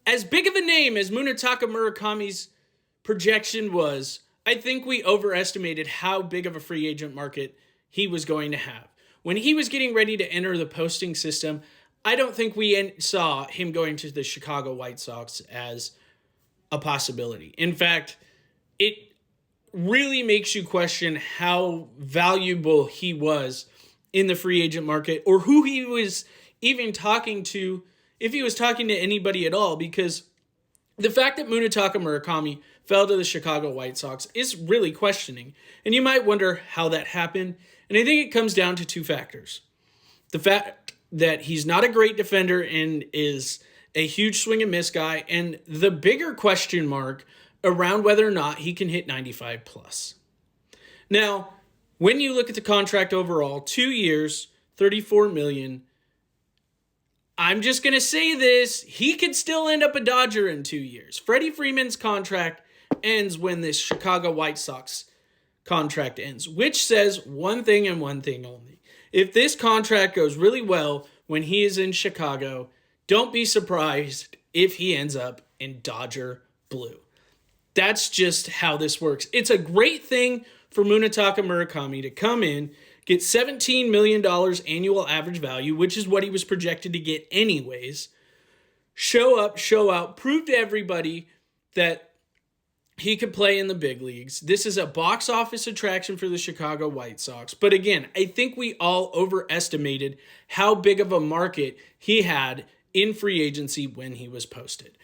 as big of a name as Munetaka Murakami's projection was, I think we overestimated how big of a free agent market he was going to have. When he was getting ready to enter the posting system, I don't think we saw him going to the Chicago White Sox as a possibility. In fact, it really makes you question how valuable he was in the free agent market, or who he was even talking to, if he was talking to anybody at all, because the fact that Munetaka Murakami fell to the Chicago White Sox is really questioning. And you might wonder how that happened. And I think it comes down to two factors. The fact that he's not a great defender and is a huge swing and miss guy, and the bigger question mark around whether or not he can hit 95 plus. Now, when you look at the contract overall, 2 years, $34 million, I'm just going to say this, he could still end up a Dodger in 2 years. Freddie Freeman's contract ends when this Chicago White Sox contract ends, which says one thing and one thing only. If this contract goes really well when he is in Chicago, don't be surprised if he ends up in Dodger blue. That's just how this works. It's a great thing for Munetaka Murakami to come in, get $17 million annual average value, which is what he was projected to get anyways, show up, show out, prove to everybody that he could play in the big leagues. This is a box office attraction for the Chicago White Sox. But again, I think we all overestimated how big of a market he had in free agency when he was posted.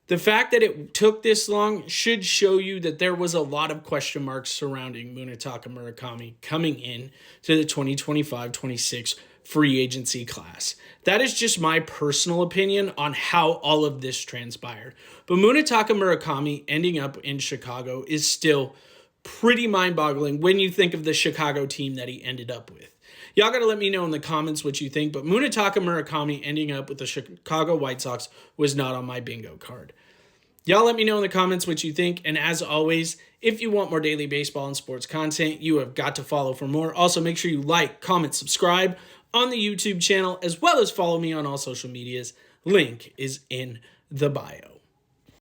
The fact that it took this long should show you that there was a lot of question marks surrounding Munetaka Murakami coming in to the 2025-26 free agency class. That is just my personal opinion on how all of this transpired. But Munetaka Murakami ending up in Chicago is still pretty mind-boggling when you think of the Chicago team that he ended up with. Y'all got to let me know in the comments what you think, but Munetaka Murakami ending up with the Chicago White Sox was not on my bingo card. Y'all let me know in the comments what you think, and as always, if you want more daily baseball and sports content, you have got to follow for more. Also, make sure you like, comment, subscribe on the YouTube channel, as well as follow me on all social medias. Link is in the bio.